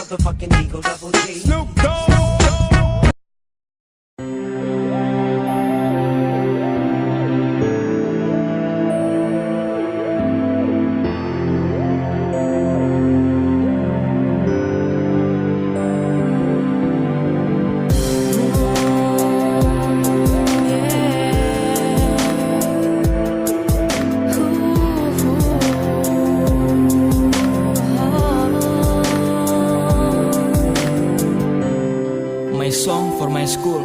motherfucking Eagle Double G. Snoop Dogg. My song for my school.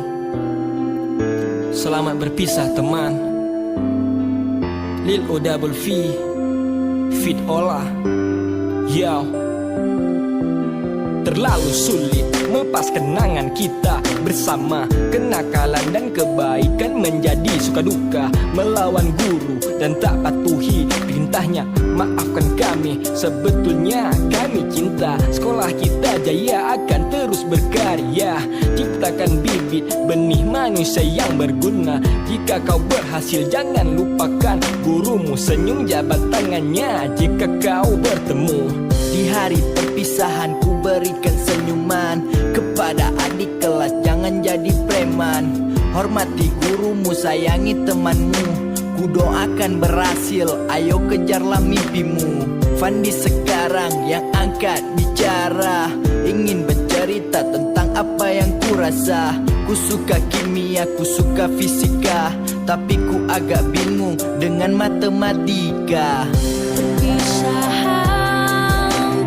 Selamat berpisah teman. Lil O double V Fit Ola. Yo. Terlalu sulit melepas kenangan kita bersama. Kenakalan dan kebaikan menjadi suka duka. Melawan guru dan tak patuhi perintahnya. Maafkan kami, sebetulnya kami cinta. Sekolah kita jaya akan terus berkarya. Ciptakan bibit benih manusia yang berguna. Jika kau berhasil jangan lupakan gurumu. Senyum jabat tangannya jika kau bertemu. Di hari perpisahan ku berikan senyuman kepada adik kelas, jangan jadi preman. Hormati gurumu, sayangi temanmu. Ku doakan berhasil, ayo kejarlah mimpimu. Fandi sekarang yang angkat bicara, ingin bercerita tentang apa yang ku rasa. Ku suka kimia, ku suka fisika, tapi ku agak bingung dengan matematika. Perpisahan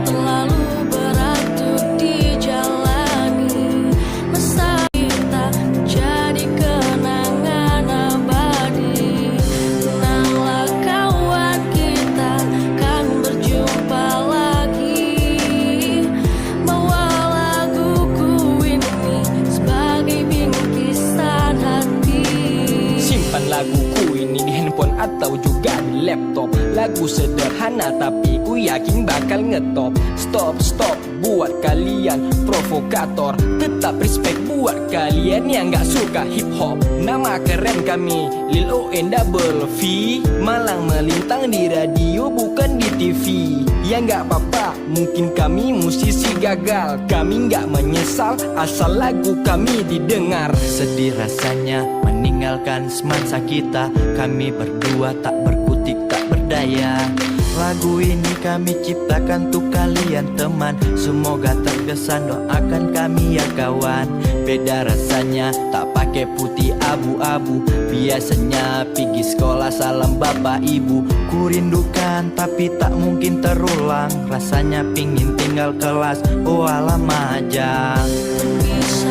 terlalu berat untuk dijalani. Masa kita jadi kenangan abadi. Tenanglah kawan, kita kan berjumpa lagi. Bawa laguku ini sebagai bingkisan hati. Simpan laguku ini di handphone atau juga di laptop. Lagu sederhana tapi ku yakin bakal ngetop. Stop buat kalian provokator. Tetap respect buat kalian yang gak suka hip hop. Nama keren kami Lil O double V. Malang melintang di radio bukan di TV. Ya gak apa-apa, mungkin kami musisi gagal. Kami gak menyesal asal lagu kami didengar. Sedih rasanya meninggalkan semansa kita. Kami berdua tak berkutik, tak berdaya. Lagu ini kami ciptakan untuk kalian teman. Semoga terkesan, doakan kami ya kawan. Beda rasanya tak pakai putih abu-abu. Biasanya pergi sekolah salam bapak ibu. Ku rindukan tapi tak mungkin terulang. Rasanya pingin tinggal kelas, oh alam aja. Bisa